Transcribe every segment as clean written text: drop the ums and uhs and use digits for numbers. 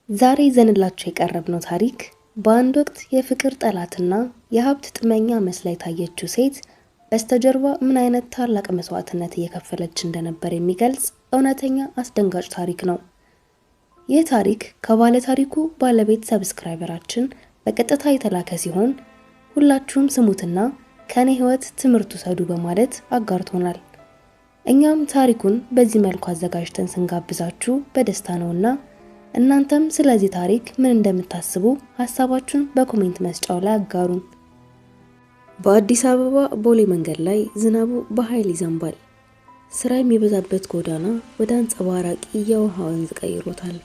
ዛሬ ይዘንላችሁ የቀረብነው ታሪክ በአንድ ወቅት የፍቅር ጠላትና የሀብት ጥመኛ መስላ የታየችው ሴት በስተጀርባ ምን አይነት ታላቅ መስዋዕትነት እየከፈለች እንደነበር የሚገልጽ እውነተኛ አስደንጋጭ ታሪክ ነው። ይህ ታሪክ ከባለ ታሪኩ ባለቤት ሰብስክራይበራችን በቀጥታ የተላከ ሲሆን ሁላችሁም ስሙትና ከኔ ህይወት ትምህርት ውሰዱ በማለት አጋርቶናል። እኛም ታሪኩን በዚህ መልኩ አዘጋጅተን ስንጋብዛችሁ በደስታ ነውና እናንተም ስለዚህ ታሪክ ምን እንደምታስቡ ሐሳባችሁን በኮሜንት መስጫው ላይ አጋሩን። በአዲስ አበባ ቦሌ መንገድ ላይ ዝናቡ በኃይል ይዘንባል። ስራ የሚበዛበት ጎዳና ወደ አንጸባራቂ የውሃ ወንዝ ቀይሮታል።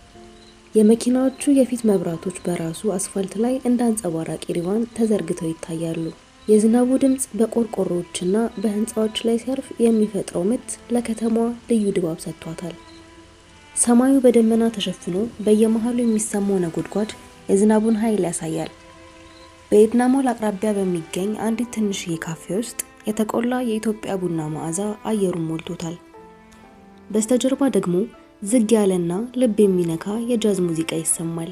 የመኪናዎቹ የፊት መብራቶች በራሱ አስፋልት ላይ እንደ አንጸባራቂ ሪባን ተዘርግተው ይታያሉ። የዝናቡ ድምጽ በቆርቆሮዎችና በህንጻዎች ላይ ሲያርፍ የሚፈጥረው ምት ለከተማዋ ልዩ ድባብ ሰጥቷታል። ሰማዩ በደመና ተሸፍኖ በየመሃሉ የሚሰማው ነጎድጓድ የዝናቡን ኃይል ያሳያል። በኤድና ሞል አቅራቢያ በሚገኝ አንዲት ትንሽዬ ካፌ ውስጥ የተቆላ የኢትዮጵያ ቡና መዓዛ አየሩን ሞልቶታል። በስተጀርባ ደግሞ ዝግ ያለና ልብ የሚነካ የጃዝ ሙዚቃ ይሰማል።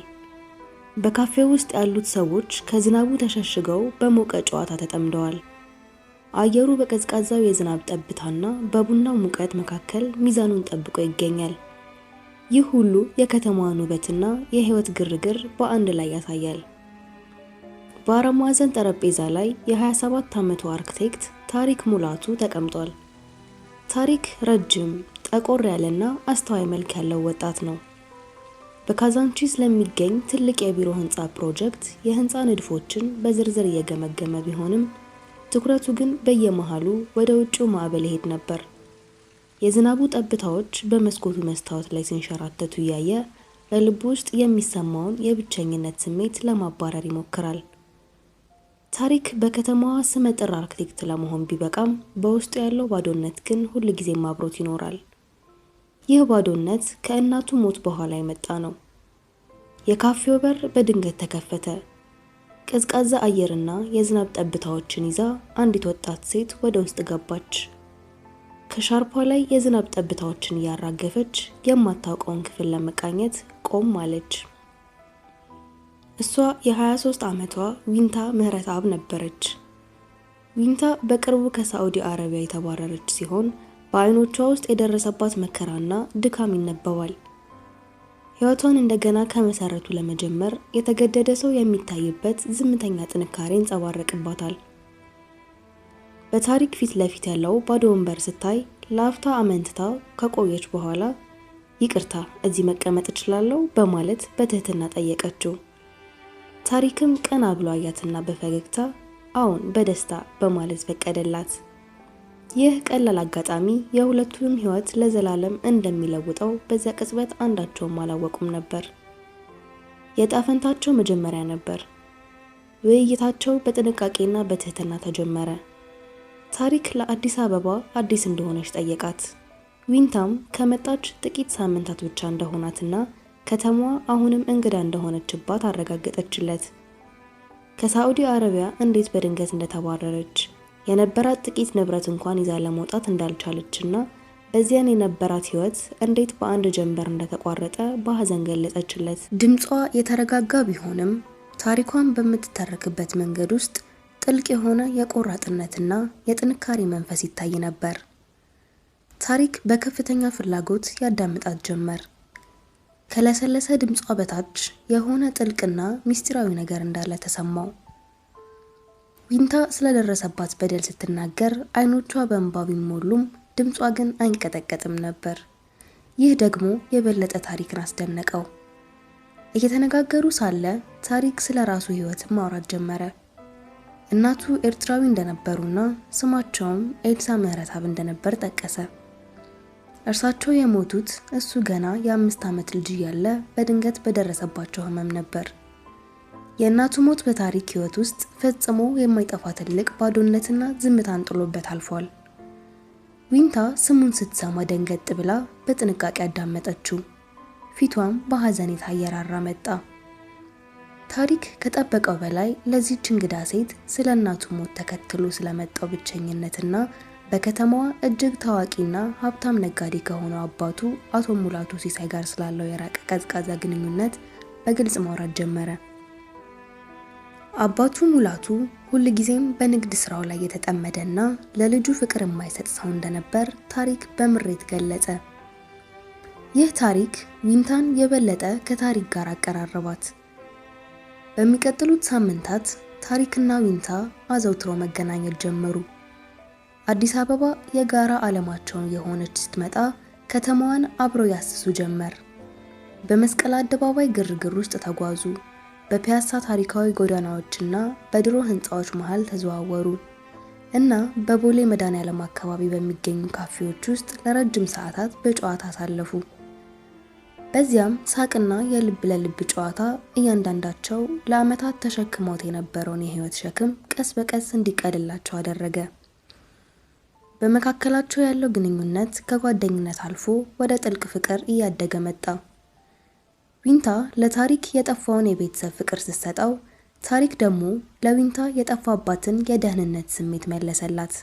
በካፌው ውስጥ ያሉት ሰዎች ከዝናቡ ተሸሽገው በሞቀ ጨዋታ ተጠምደዋል። አየሩ በቀዝቃዛው የዝናብ ጠብታና በቡናው ሙቀት መካከል ሚዛኑን ጠብቆ ይገኛል። ይህ ሁሉ የከተማዋን ውበትና የህይወት ግርግር በአንድ ላይ ያሳያል። በአራት ማዕዘን ጠረጴዛ ላይ የ27 ዓመቱ አርክቴክት ታሪክ ሙላቱ ተቀምጧል። ታሪክ ረጅም፣ ጠቆር ያለና አስተዋይ መልክ ያለው ወጣት ነው። በካዛንቺስ ለሚገኝ ትልቅ የቢሮ ህንጻ ፕሮጀክት የህንጻ ንድፎችን በዝርዝር እየገመገመ ቢሆንም ትኩረቱ ግን በየመሃሉ ወደ ውጭው ማዕበል ይሄድ ነበር። የዝናቡ ጠብታዎች በመስኮቱ መስታወት ላይ ሲንሸራተቱ እያየ በልቡ ውስጥ የሚሰማውን የብቸኝነት ስሜት ለማባረር ይሞክራል። ታሪክ በከተማዋ ስመጥር አርክቴክት ለመሆን ቢበቃም በውስጡ ያለው ባዶነት ግን ሁልጊዜም አብሮት ይኖራል። ይህ ባዶነት ከእናቱ ሞት በኋላ የመጣ ነው። የካፌው በር በድንገት ተከፈተ። ቀዝቃዛ አየርና የዝናብ ጠብታዎችን ይዛ አንዲት ወጣት ሴት ወደ ውስጥ ገባች። ከሻርፓ ላይ የዝናብ ጠብታዎችን እያራገፈች የማታውቀውን ክፍል ለመቃኘት ቆም አለች። እሷ የ23 ዓመቷ ዊንታ ምህረተአብ ነበረች። ዊንታ በቅርቡ ከሳዑዲ አረቢያ የተባረረች ሲሆን በአይኖቿ ውስጥ የደረሰባት መከራና ድካም ይነበባል። ህይወቷን እንደገና ከመሰረቱ ለመጀመር የተገደደ ሰው የሚታይበት ዝምተኛ ጥንካሬ ይንጸባረቅባታል። በታሪክ ፊት ለፊት ያለው ባዶ ወንበር ስታይ ለአፍታ አመንትታ ከቆየች በኋላ ይቅርታ እዚህ መቀመጥ እችላለሁ በማለት በትህትና ጠየቀችው። ታሪክም ቀና ብሎ አያትና በፈገግታ አዎን በደስታ በማለት ፈቀደላት። ይህ ቀላል አጋጣሚ የሁለቱንም ህይወት ለዘላለም እንደሚለውጠው በዚያ ቅጽበት አንዳቸውም አላወቁም ነበር። የጣፈንታቸው መጀመሪያ ነበር። ውይይታቸው በጥንቃቄና በትህትና ተጀመረ። ታሪክ ለአዲስ አበባ አዲስ እንደሆነች ጠየቃት። ዊንታም ከመጣች ጥቂት ሳምንታት ብቻ እንደሆናትና ከተማዋ አሁንም እንግዳ እንደሆነችባት አረጋገጠችለት። ከሳዑዲ አረቢያ እንዴት በድንገት እንደተባረረች የነበራት ጥቂት ንብረት እንኳን ይዛ ለመውጣት እንዳልቻለችና በዚያን የነበራት ህይወት እንዴት በአንድ ጀንበር እንደተቋረጠ በሐዘን ገለጸችለት። ድምጿ የተረጋጋ ቢሆንም ታሪኳን በምትተረክበት መንገድ ውስጥ ጥልቅ የሆነ የቆራጥነትና የጥንካሬ መንፈስ ይታይ ነበር። ታሪክ በከፍተኛ ፍላጎት ያዳምጣት ጀመር። ከለሰለሰ ድምጿ በታች የሆነ ጥልቅና ሚስጥራዊ ነገር እንዳለ ተሰማው። ዊንታ ስለደረሰባት በደል ስትናገር አይኖቿ በእንባ ቢሞሉም ድምጿ ግን አይንቀጠቀጥም ነበር። ይህ ደግሞ የበለጠ ታሪክን አስደነቀው። እየተነጋገሩ ሳለ ታሪክ ስለ ራሱ ህይወት ማውራት ጀመረ። እናቱ ኤርትራዊ እንደነበሩና ስማቸውም ኤልሳ ምህረተአብ እንደነበር ጠቀሰ። እርሳቸው የሞቱት እሱ ገና የ5 ዓመት ልጅ እያለ በድንገት በደረሰባቸው ህመም ነበር። የእናቱ ሞት በታሪክ ህይወት ውስጥ ፈጽሞ የማይጠፋ ትልቅ ባዶነትና ዝምታን ጥሎበት አልፏል። ዊንታ ስሙን ስትሰማ ደንገጥ ብላ በጥንቃቄ አዳመጠችው። ፊቷም በሐዘኔታ እየራራ መጣ። ታሪክ ከጠበቀው በላይ ለዚህች እንግዳ ሴት ስለ እናቱ ሞት ተከትሎ ስለመጣው ብቸኝነትና በከተማዋ እጅግ ታዋቂና ሀብታም ነጋዴ ከሆነው አባቱ አቶ ሙላቱ ሲሳይ ጋር ስላለው የራቀ ቀዝቃዛ ግንኙነት በግልጽ ማውራት ጀመረ። አባቱ ሙላቱ ሁልጊዜም በንግድ ስራው ላይ የተጠመደና ለልጁ ፍቅር የማይሰጥ ሰው እንደነበር ታሪክ በምሬት ገለጸ። ይህ ታሪክ ዊንታን የበለጠ ከታሪክ ጋር አቀራረባት። በሚቀጥሉት ሳምንታት ታሪክና ዊንታ አዘውትረው መገናኘት ጀመሩ። አዲስ አበባ የጋራ ዓለማቸው የሆነች ስትመጣ ከተማዋን አብረው ያስሱ ጀመር። በመስቀል አደባባይ ግርግር ውስጥ ተጓዙ። በፒያሳ ታሪካዊ ጎዳናዎችና በድሮ ህንፃዎች መሃል ተዘዋወሩ እና በቦሌ መድኃኔዓለም አካባቢ በሚገኙ ካፌዎች ውስጥ ለረጅም ሰዓታት በጨዋታ አሳለፉ። በዚያም ሳቅና የልብ ለልብ ጨዋታ እያንዳንዳቸው ለዓመታት ተሸክመውት የነበረውን የህይወት ሸክም ቀስ በቀስ እንዲቀልላቸው አደረገ። በመካከላቸው ያለው ግንኙነት ከጓደኝነት አልፎ ወደ ጥልቅ ፍቅር እያደገ መጣ። ዊንታ ለታሪክ የጠፋውን የቤተሰብ ፍቅር ስትሰጠው፣ ታሪክ ደግሞ ለዊንታ የጠፋባትን የደህንነት ስሜት መለሰላት።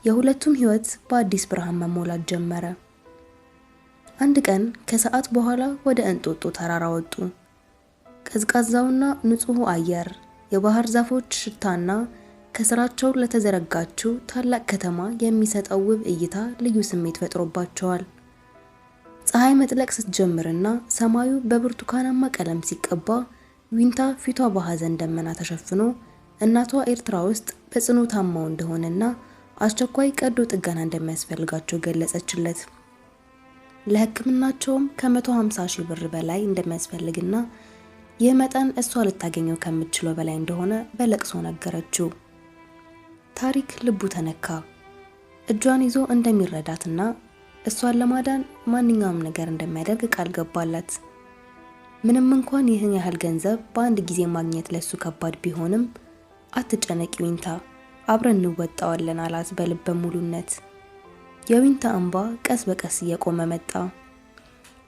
የሁለቱም ህይወት በአዲስ ብርሃን መሞላት ጀመረ። አንድ ቀን ከሰዓት በኋላ ወደ እንጦጦ ተራራ ወጡ። ቀዝቃዛውና ንጹህ አየር፣ የባህር ዛፎች ሽታና ከስራቸው ለተዘረጋችው ታላቅ ከተማ የሚሰጠው ውብ እይታ ልዩ ስሜት ፈጥሮባቸዋል። ፀሐይ መጥለቅ ስትጀምርና ሰማዩ በብርቱካናማ ቀለም ሲቀባ ዊንታ ፊቷ በሐዘን ደመና ተሸፍኖ እናቷ ኤርትራ ውስጥ በጽኑ ታማው እንደሆነና አስቸኳይ ቀዶ ጥገና እንደሚያስፈልጋቸው ገለጸችለት። ለሕክምናቸውም ከ150 ሺህ ብር በላይ እንደሚያስፈልግና ይህ መጠን እሷ ልታገኘው ከምትችለው በላይ እንደሆነ በለቅሶ ነገረችው። ታሪክ ልቡ ተነካ። እጇን ይዞ እንደሚረዳትና እሷን ለማዳን ማንኛውም ነገር እንደሚያደርግ ቃል ገባላት። ምንም እንኳን ይህን ያህል ገንዘብ በአንድ ጊዜ ማግኘት ለሱ ከባድ ቢሆንም አትጨነቂ ዊንታ፣ አብረን እንወጣዋለን አላት በልበ ሙሉነት። የዊንታ እንባ ቀስ በቀስ እየቆመ መጣ።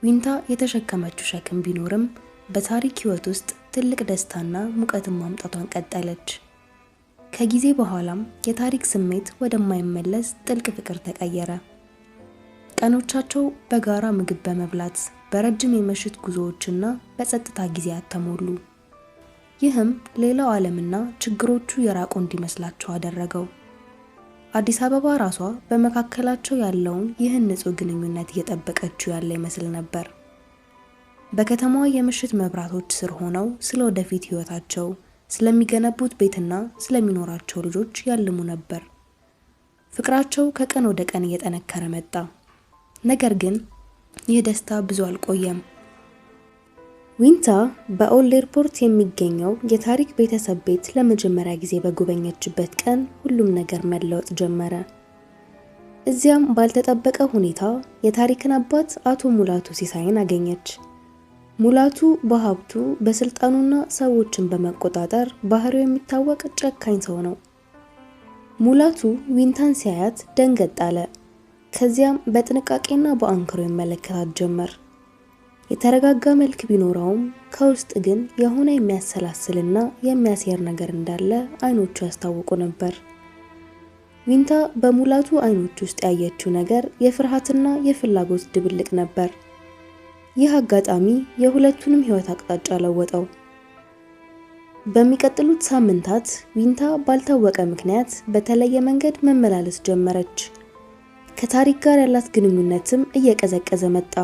ዊንታ የተሸከመችው ሸክም ቢኖርም በታሪክ ህይወት ውስጥ ትልቅ ደስታና ሙቀትን ማምጣቷን ቀጠለች። ከጊዜ በኋላም የታሪክ ስሜት ወደማይመለስ ጥልቅ ፍቅር ተቀየረ። ቀኖቻቸው በጋራ ምግብ በመብላት በረጅም የምሽት ጉዞዎችና በጸጥታ ጊዜያት ተሞሉ። ይህም ሌላው ዓለምና ችግሮቹ የራቁ እንዲመስላቸው አደረገው። አዲስ አበባ ራሷ በመካከላቸው ያለውን ይህን ንጹህ ግንኙነት እየጠበቀችው ያለ ይመስል ነበር። በከተማዋ የምሽት መብራቶች ስር ሆነው ስለ ወደፊት ህይወታቸው፣ ስለሚገነቡት ቤትና ስለሚኖራቸው ልጆች ያልሙ ነበር። ፍቅራቸው ከቀን ወደ ቀን እየጠነከረ መጣ። ነገር ግን ይህ ደስታ ብዙ አልቆየም። ዊንታ በኦልድ ኤርፖርት የሚገኘው የታሪክ ቤተሰብ ቤት ለመጀመሪያ ጊዜ በጎበኘችበት ቀን ሁሉም ነገር መለወጥ ጀመረ። እዚያም ባልተጠበቀ ሁኔታ የታሪክን አባት አቶ ሙላቱ ሲሳይን አገኘች። ሙላቱ በሀብቱ በስልጣኑና ሰዎችን በመቆጣጠር ባህሪው የሚታወቅ ጨካኝ ሰው ነው። ሙላቱ ዊንታን ሲያያት ደንገጥ አለ። ከዚያም በጥንቃቄና በአንክሮ ይመለከታት ጀመር። የተረጋጋ መልክ ቢኖረውም ከውስጥ ግን የሆነ የሚያሰላስልና የሚያሴር ነገር እንዳለ አይኖቹ ያስታውቁ ነበር። ዊንታ በሙላቱ አይኖች ውስጥ ያየችው ነገር የፍርሃትና የፍላጎት ድብልቅ ነበር። ይህ አጋጣሚ የሁለቱንም ህይወት አቅጣጫ ለወጠው። በሚቀጥሉት ሳምንታት ዊንታ ባልታወቀ ምክንያት በተለየ መንገድ መመላለስ ጀመረች። ከታሪክ ጋር ያላት ግንኙነትም እየቀዘቀዘ መጣ።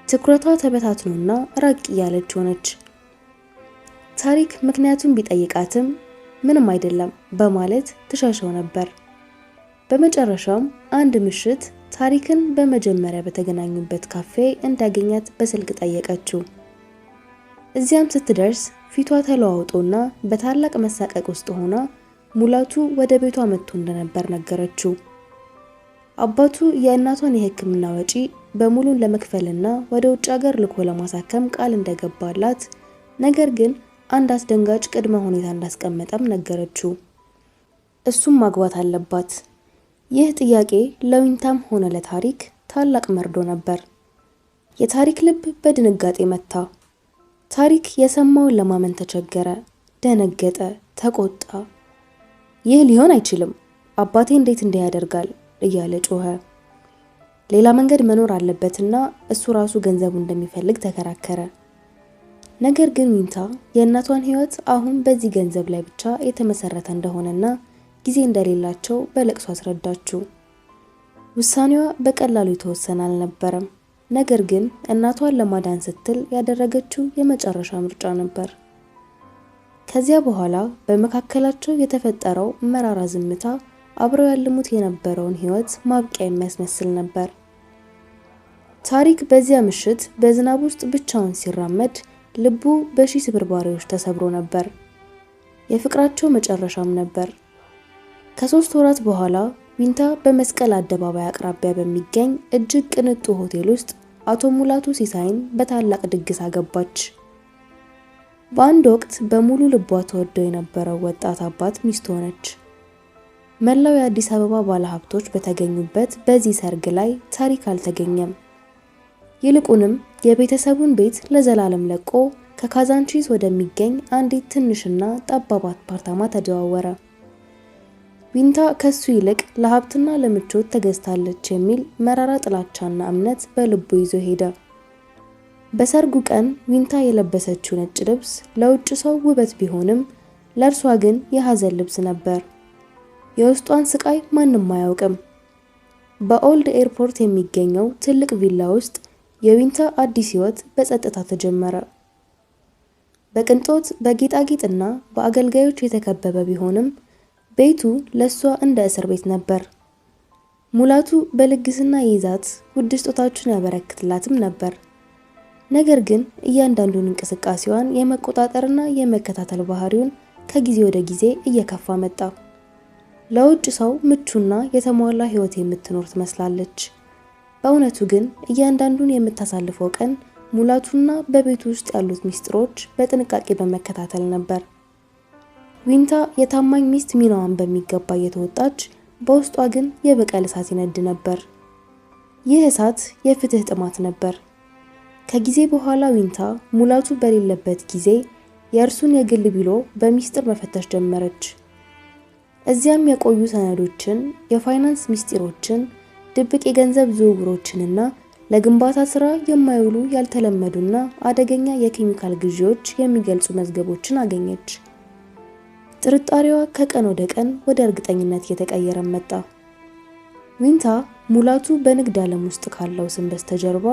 ትኩረቷ ተበታትኖና ራቅ እያለች ሆነች። ታሪክ ምክንያቱም ቢጠይቃትም ምንም አይደለም በማለት ትሻሸው ነበር። በመጨረሻም አንድ ምሽት ታሪክን በመጀመሪያ በተገናኙበት ካፌ እንዳገኛት በስልክ ጠየቀችው። እዚያም ስትደርስ ፊቷ ተለዋውጦና በታላቅ መሳቀቅ ውስጥ ሆና ሙላቱ ወደ ቤቷ መጥቶ እንደነበር ነገረችው። አባቱ የእናቷን የሕክምና ወጪ በሙሉን ለመክፈልና ወደ ውጭ ሀገር ልኮ ለማሳከም ቃል እንደገባላት፣ ነገር ግን አንድ አስደንጋጭ ቅድመ ሁኔታ እንዳስቀመጠም ነገረችው። እሱም ማግባት አለባት። ይህ ጥያቄ ለዊንታም ሆነ ለታሪክ ታላቅ መርዶ ነበር። የታሪክ ልብ በድንጋጤ መታ። ታሪክ የሰማውን ለማመን ተቸገረ፣ ደነገጠ፣ ተቆጣ። ይህ ሊሆን አይችልም፣ አባቴ እንዴት እንዲህ ያደርጋል እያለ ጮኸ። ሌላ መንገድ መኖር አለበትና እሱ ራሱ ገንዘቡ እንደሚፈልግ ተከራከረ። ነገር ግን ዊንታ የእናቷን ሕይወት አሁን በዚህ ገንዘብ ላይ ብቻ የተመሰረተ እንደሆነና ጊዜ እንደሌላቸው በለቅሶ አስረዳችው። ውሳኔዋ በቀላሉ የተወሰነ አልነበረም። ነገር ግን እናቷን ለማዳን ስትል ያደረገችው የመጨረሻ ምርጫ ነበር። ከዚያ በኋላ በመካከላቸው የተፈጠረው መራራ ዝምታ አብረው ያልሙት የነበረውን ሕይወት ማብቂያ የሚያስመስል ነበር። ታሪክ በዚያ ምሽት በዝናብ ውስጥ ብቻውን ሲራመድ ልቡ በሺህ ስብርባሪዎች ተሰብሮ ነበር። የፍቅራቸው መጨረሻም ነበር። ከ3 ወራት በኋላ ዊንታ በመስቀል አደባባይ አቅራቢያ በሚገኝ እጅግ ቅንጡ ሆቴል ውስጥ አቶ ሙላቱ ሲሳይን በታላቅ ድግስ አገባች። በአንድ ወቅት በሙሉ ልቧ ተወደው የነበረው ወጣት አባት ሚስት ሆነች። መላው የአዲስ አበባ ባለሀብቶች በተገኙበት በዚህ ሰርግ ላይ ታሪክ አልተገኘም። ይልቁንም የቤተሰቡን ቤት ለዘላለም ለቆ ከካዛንቺስ ወደሚገኝ አንዲት ትንሽና ጠባብ አፓርታማ ተዘዋወረ። ዊንታ ከሱ ይልቅ ለሀብትና ለምቾት ተገዝታለች የሚል መራራ ጥላቻና እምነት በልቡ ይዞ ሄደ። በሰርጉ ቀን ዊንታ የለበሰችው ነጭ ልብስ ለውጭ ሰው ውበት ቢሆንም ለእርሷ ግን የሐዘን ልብስ ነበር። የውስጧን ስቃይ ማንም አያውቅም። በኦልድ ኤርፖርት የሚገኘው ትልቅ ቪላ ውስጥ የዊንታ አዲስ ሕይወት በጸጥታ ተጀመረ። በቅንጦት በጌጣጌጥና በአገልጋዮች የተከበበ ቢሆንም ቤቱ ለሷ እንደ እስር ቤት ነበር። ሙላቱ በልግስና ይዛት ውድ ስጦታዎችን ያበረክትላትም ነበር። ነገር ግን እያንዳንዱን እንቅስቃሴዋን የመቆጣጠርና የመከታተል ባህሪውን ከጊዜ ወደ ጊዜ እየከፋ መጣ። ለውጭ ሰው ምቹና የተሟላ ሕይወት የምትኖር ትመስላለች። በእውነቱ ግን እያንዳንዱን የምታሳልፈው ቀን ሙላቱና በቤቱ ውስጥ ያሉት ሚስጥሮች በጥንቃቄ በመከታተል ነበር። ዊንታ የታማኝ ሚስት ሚናዋን በሚገባ እየተወጣች፣ በውስጧ ግን የበቀል እሳት ይነድ ነበር። ይህ እሳት የፍትህ ጥማት ነበር። ከጊዜ በኋላ ዊንታ ሙላቱ በሌለበት ጊዜ የእርሱን የግል ቢሮ በሚስጥር መፈተሽ ጀመረች። እዚያም የቆዩ ሰነዶችን፣ የፋይናንስ ሚስጥሮችን፣ ድብቅ የገንዘብ ዝውውሮችንና ለግንባታ ስራ የማይውሉ ያልተለመዱና አደገኛ የኬሚካል ግዢዎች የሚገልጹ መዝገቦችን አገኘች። ጥርጣሬዋ ከቀን ወደ ቀን ወደ እርግጠኝነት እየተቀየረ መጣ። ዊንታ ሙላቱ በንግድ ዓለም ውስጥ ካለው ስም በስተጀርባ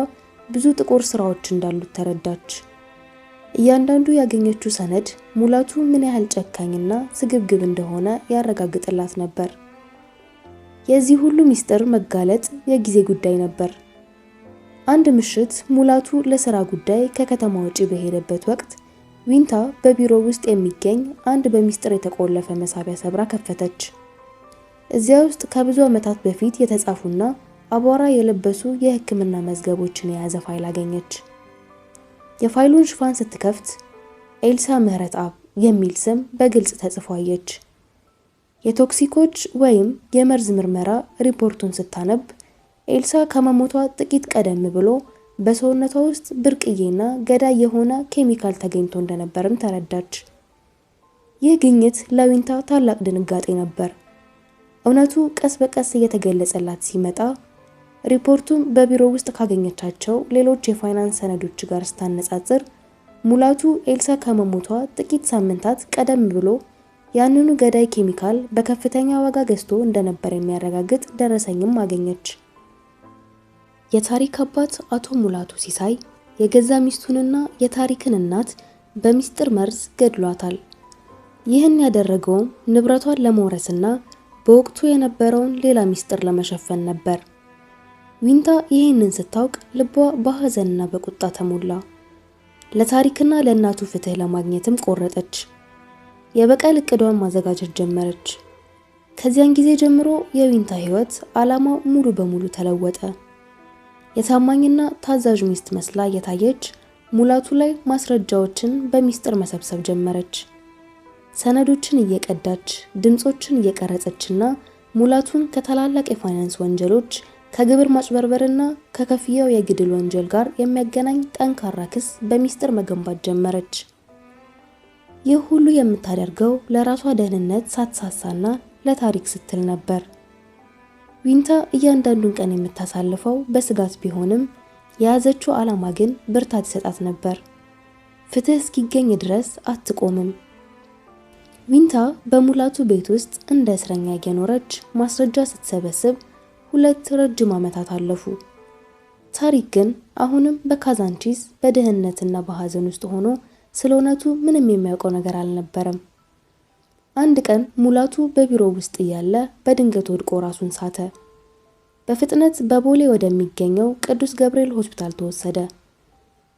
ብዙ ጥቁር ስራዎች እንዳሉት ተረዳች። እያንዳንዱ ያገኘችው ሰነድ ሙላቱ ምን ያህል ጨካኝና ስግብግብ እንደሆነ ያረጋግጥላት ነበር። የዚህ ሁሉ ሚስጥር መጋለጥ የጊዜ ጉዳይ ነበር። አንድ ምሽት ሙላቱ ለሥራ ጉዳይ ከከተማ ውጪ በሄደበት ወቅት ዊንታ በቢሮ ውስጥ የሚገኝ አንድ በሚስጥር የተቆለፈ መሳቢያ ሰብራ ከፈተች። እዚያ ውስጥ ከብዙ ዓመታት በፊት የተጻፉና አቧራ የለበሱ የሕክምና መዝገቦችን የያዘ ፋይል አገኘች። የፋይሉን ሽፋን ስትከፍት ኤልሳ ምህረትአብ የሚል ስም በግልጽ ተጽፎ አየች። የቶክሲኮች ወይም የመርዝ ምርመራ ሪፖርቱን ስታነብ ኤልሳ ከመሞቷ ጥቂት ቀደም ብሎ በሰውነቷ ውስጥ ብርቅዬና ገዳይ የሆነ ኬሚካል ተገኝቶ እንደነበርም ተረዳች። ይህ ግኝት ለዊንታ ታላቅ ድንጋጤ ነበር። እውነቱ ቀስ በቀስ እየተገለጸላት ሲመጣ ሪፖርቱም በቢሮ ውስጥ ካገኘቻቸው ሌሎች የፋይናንስ ሰነዶች ጋር ስታነጻጽር ሙላቱ ኤልሳ ከመሞቷ ጥቂት ሳምንታት ቀደም ብሎ ያንኑ ገዳይ ኬሚካል በከፍተኛ ዋጋ ገዝቶ እንደነበር የሚያረጋግጥ ደረሰኝም አገኘች። የታሪክ አባት አቶ ሙላቱ ሲሳይ የገዛ ሚስቱንና የታሪክን እናት በሚስጥር መርዝ ገድሏታል። ይህን ያደረገው ንብረቷን ለመውረስና በወቅቱ የነበረውን ሌላ ሚስጥር ለመሸፈን ነበር። ዊንታ ይህንን ስታውቅ ልቧ በሐዘንና በቁጣ ተሞላ። ለታሪክና ለእናቱ ፍትህ ለማግኘትም ቆረጠች። የበቀል እቅዷን ማዘጋጀት ጀመረች። ከዚያን ጊዜ ጀምሮ የዊንታ ሕይወት ዓላማው ሙሉ በሙሉ ተለወጠ። የታማኝና ታዛዥ ሚስት መስላ የታየች ሙላቱ ላይ ማስረጃዎችን በሚስጥር መሰብሰብ ጀመረች። ሰነዶችን እየቀዳች ድምጾችን እየቀረጸችና ሙላቱን ከታላላቅ የፋይናንስ ወንጀሎች ከግብር ማጭበርበርና ከከፍያው የግድል ወንጀል ጋር የሚያገናኝ ጠንካራ ክስ በሚስጥር መገንባት ጀመረች። ይህ ሁሉ የምታደርገው ለራሷ ደህንነት ሳትሳሳና ለታሪክ ስትል ነበር። ዊንታ እያንዳንዱን ቀን የምታሳልፈው በስጋት ቢሆንም የያዘችው ዓላማ ግን ብርታት ይሰጣት ነበር። ፍትህ እስኪገኝ ድረስ አትቆምም። ዊንታ በሙላቱ ቤት ውስጥ እንደ እስረኛ እየኖረች ማስረጃ ስትሰበስብ 2 ረጅም ዓመታት አለፉ። ታሪክ ግን አሁንም በካዛንቺስ በድህነትና በሐዘን ውስጥ ሆኖ ስለ እውነቱ ምንም የሚያውቀው ነገር አልነበረም። አንድ ቀን ሙላቱ በቢሮ ውስጥ እያለ በድንገት ወድቆ ራሱን ሳተ። በፍጥነት በቦሌ ወደሚገኘው ቅዱስ ገብርኤል ሆስፒታል ተወሰደ።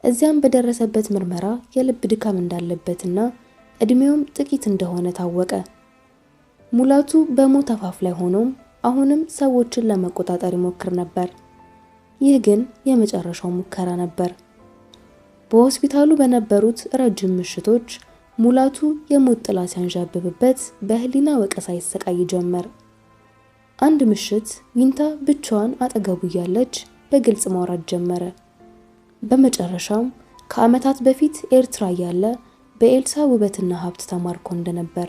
እዚያም በደረሰበት ምርመራ የልብ ድካም እንዳለበትና እድሜውም ጥቂት እንደሆነ ታወቀ። ሙላቱ በሞት አፋፍ ላይ ሆኖም አሁንም ሰዎችን ለመቆጣጠር ይሞክር ነበር። ይህ ግን የመጨረሻው ሙከራ ነበር። በሆስፒታሉ በነበሩት ረጅም ምሽቶች ሙላቱ የሞት ጥላ ሲያንዣብብበት በህሊና ወቀሳ ይሰቃይ ጀመር። አንድ ምሽት ዊንታ ብቻዋን አጠገቡ እያለች በግልጽ ማውራት ጀመረ። በመጨረሻም ከዓመታት በፊት ኤርትራ ያለ በኤልሳ ውበትና ሀብት ተማርኮ እንደነበር፣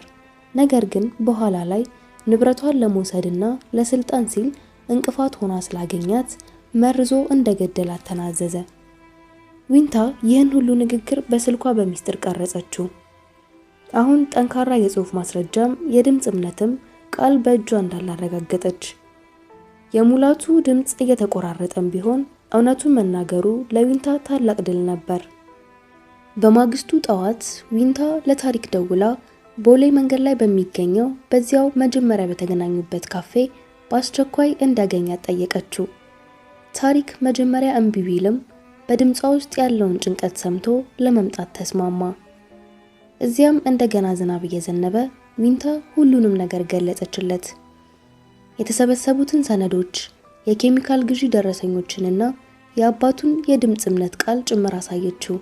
ነገር ግን በኋላ ላይ ንብረቷን ለመውሰድና ለስልጣን ሲል እንቅፋት ሆና ስላገኛት መርዞ እንደገደላት ተናዘዘ። ዊንታ ይህን ሁሉ ንግግር በስልኳ በሚስጥር ቀረጸችው። አሁን ጠንካራ የጽሑፍ ማስረጃም የድምጽ እምነትም ቃል በእጇ እንዳላረጋገጠች። የሙላቱ ድምጽ እየተቆራረጠም ቢሆን እውነቱን መናገሩ ለዊንታ ታላቅ ድል ነበር። በማግስቱ ጠዋት ዊንታ ለታሪክ ደውላ ቦሌ መንገድ ላይ በሚገኘው በዚያው መጀመሪያ በተገናኙበት ካፌ በአስቸኳይ እንዲያገኛት ጠየቀችው። ታሪክ መጀመሪያ እምቢ ቢልም በድምጿ ውስጥ ያለውን ጭንቀት ሰምቶ ለመምጣት ተስማማ። እዚያም እንደገና ዝናብ እየዘነበ ዊንታ ሁሉንም ነገር ገለጸችለት። የተሰበሰቡትን ሰነዶች፣ የኬሚካል ግዢ ደረሰኞችንና የአባቱን የድምጽ እምነት ቃል ጭምር አሳየችው።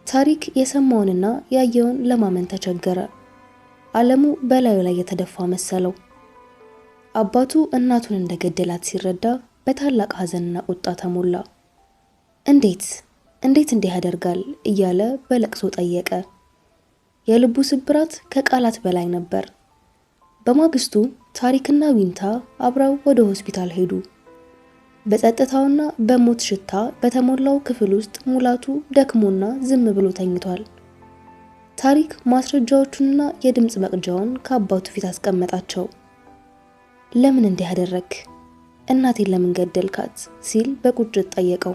ታሪክ የሰማውንና ያየውን ለማመን ተቸገረ። ዓለሙ በላዩ ላይ የተደፋ መሰለው። አባቱ እናቱን እንደገደላት ሲረዳ በታላቅ ሐዘንና ቁጣ ተሞላ። እንዴት እንዲህ ያደርጋል እያለ በለቅሶ ጠየቀ። የልቡ ስብራት ከቃላት በላይ ነበር። በማግስቱ ታሪክና ዊንታ አብረው ወደ ሆስፒታል ሄዱ። በጸጥታውና በሞት ሽታ በተሞላው ክፍል ውስጥ ሙላቱ ደክሞና ዝም ብሎ ተኝቷል። ታሪክ ማስረጃዎቹንና የድምጽ መቅጃውን ከአባቱ ፊት አስቀመጣቸው። ለምን እንዲህ ያደረክ? እናቴን ለምን ገደልካት? ሲል በቁጭት ጠየቀው።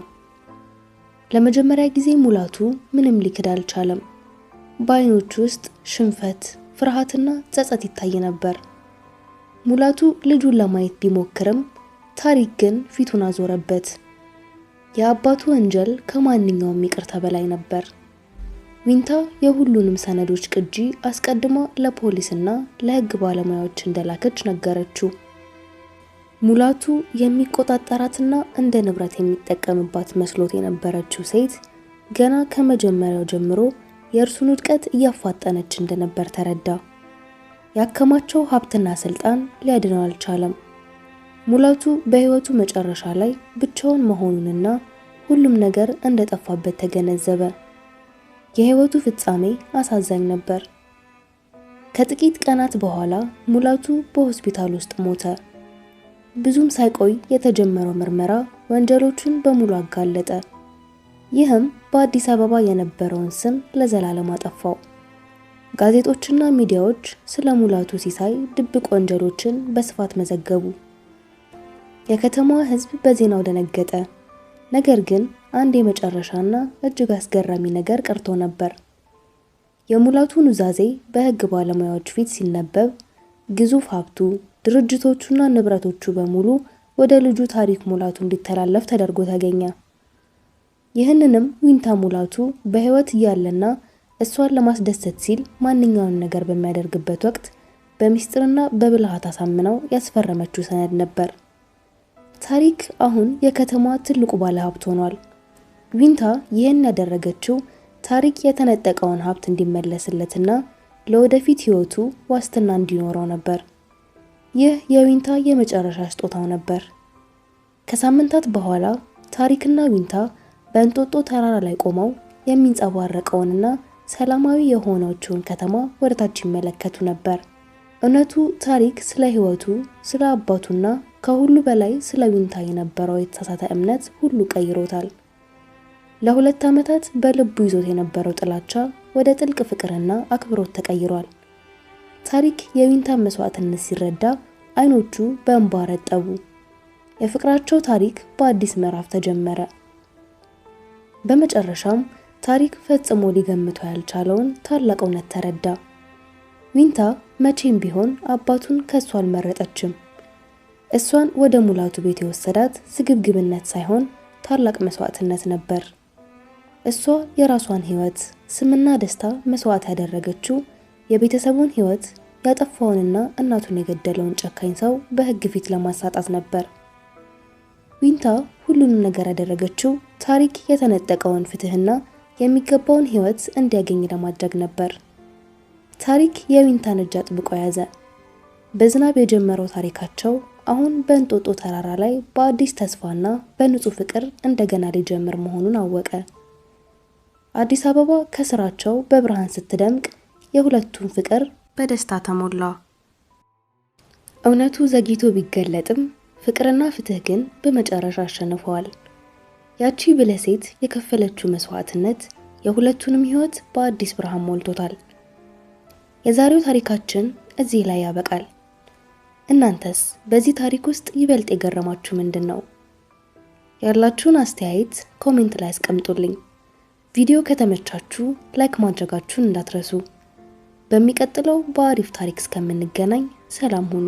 ለመጀመሪያ ጊዜ ሙላቱ ምንም ሊክድ አልቻለም። በዓይኖቹ ውስጥ ሽንፈት፣ ፍርሃትና ጸጸት ይታይ ነበር። ሙላቱ ልጁን ለማየት ቢሞክርም ታሪክ ግን ፊቱን አዞረበት። የአባቱ ወንጀል ከማንኛውም ይቅርታ በላይ ነበር። ዊንታ የሁሉንም ሰነዶች ቅጂ አስቀድማ ለፖሊስና ለሕግ ባለሙያዎች እንደላከች ነገረችው። ሙላቱ የሚቆጣጠራትና እንደ ንብረት የሚጠቀምባት መስሎት የነበረችው ሴት ገና ከመጀመሪያው ጀምሮ የእርሱን ውድቀት እያፋጠነች እንደነበር ተረዳ። ያከማቸው ሀብትና ስልጣን ሊያድነው አልቻለም። ሙላቱ በህይወቱ መጨረሻ ላይ ብቻውን መሆኑንና ሁሉም ነገር እንደጠፋበት ተገነዘበ። የህይወቱ ፍጻሜ አሳዛኝ ነበር። ከጥቂት ቀናት በኋላ ሙላቱ በሆስፒታል ውስጥ ሞተ። ብዙም ሳይቆይ የተጀመረው ምርመራ ወንጀሎቹን በሙሉ አጋለጠ። ይህም በአዲስ አበባ የነበረውን ስም ለዘላለም አጠፋው። ጋዜጦችና ሚዲያዎች ስለ ሙላቱ ሲሳይ ድብቅ ወንጀሎችን በስፋት መዘገቡ። የከተማዋ ህዝብ በዜናው ደነገጠ። ነገር ግን አንድ የመጨረሻና እጅግ አስገራሚ ነገር ቀርቶ ነበር። የሙላቱ ኑዛዜ በህግ ባለሙያዎች ፊት ሲነበብ ግዙፍ ሀብቱ፣ ድርጅቶቹና ንብረቶቹ በሙሉ ወደ ልጁ ታሪክ ሙላቱ እንዲተላለፍ ተደርጎ ተገኘ። ይህንንም ዊንታ ሙላቱ በህይወት እያለና እሷን ለማስደሰት ሲል ማንኛውንም ነገር በሚያደርግበት ወቅት በሚስጥርና በብልሃት አሳምነው ያስፈረመችው ሰነድ ነበር። ታሪክ አሁን የከተማዋ ትልቁ ባለሀብት ሆኗል። ዊንታ ይህን ያደረገችው ታሪክ የተነጠቀውን ሀብት እንዲመለስለትና ለወደፊት ህይወቱ ዋስትና እንዲኖረው ነበር። ይህ የዊንታ የመጨረሻ ስጦታው ነበር። ከሳምንታት በኋላ ታሪክና ዊንታ በእንጦጦ ተራራ ላይ ቆመው የሚንጸባረቀውንና ሰላማዊ የሆነችውን ከተማ ወደታች ይመለከቱ ነበር። እውነቱ ታሪክ ስለ ህይወቱ፣ ስለ አባቱና ከሁሉ በላይ ስለ ዊንታ የነበረው የተሳሳተ እምነት ሁሉ ቀይሮታል። ለ2 ዓመታት በልቡ ይዞት የነበረው ጥላቻ ወደ ጥልቅ ፍቅርና አክብሮት ተቀይሯል። ታሪክ የዊንታን መስዋዕትነት ሲረዳ አይኖቹ በእንባ ረጠቡ። የፍቅራቸው ታሪክ በአዲስ ምዕራፍ ተጀመረ። በመጨረሻም ታሪክ ፈጽሞ ሊገምተው ያልቻለውን ታላቅ እውነት ተረዳ። ዊንታ መቼም ቢሆን አባቱን ከሷ አልመረጠችም። እሷን ወደ ሙላቱ ቤት የወሰዳት ስግብግብነት ሳይሆን ታላቅ መስዋዕትነት ነበር። እሷ የራሷን ሕይወት፣ ስምና ደስታ መስዋዕት ያደረገችው የቤተሰቡን ሕይወት ያጠፋውንና እናቱን የገደለውን ጨካኝ ሰው በሕግ ፊት ለማሳጣት ነበር። ዊንታ ሁሉንም ነገር ያደረገችው ታሪክ የተነጠቀውን ፍትህና የሚገባውን ሕይወት እንዲያገኝ ለማድረግ ነበር። ታሪክ የዊንታን እጅ አጥብቆ ያዘ። በዝናብ የጀመረው ታሪካቸው አሁን በእንጦጦ ተራራ ላይ በአዲስ ተስፋና በንጹህ ፍቅር እንደገና ሊጀምር መሆኑን አወቀ። አዲስ አበባ ከስራቸው በብርሃን ስትደምቅ የሁለቱም ፍቅር በደስታ ተሞላ። እውነቱ ዘግይቶ ቢገለጥም ፍቅርና ፍትህ ግን በመጨረሻ አሸንፈዋል። ያቺ ብልህ ሴት የከፈለችው መስዋዕትነት የሁለቱንም ሕይወት በአዲስ ብርሃን ሞልቶታል። የዛሬው ታሪካችን እዚህ ላይ ያበቃል። እናንተስ በዚህ ታሪክ ውስጥ ይበልጥ የገረማችሁ ምንድነው? ያላችሁን አስተያየት ኮሜንት ላይ አስቀምጡልኝ። ቪዲዮ ከተመቻችሁ ላይክ ማድረጋችሁን እንዳትረሱ። በሚቀጥለው በአሪፍ ታሪክ እስከምንገናኝ ሰላም ሁኑ።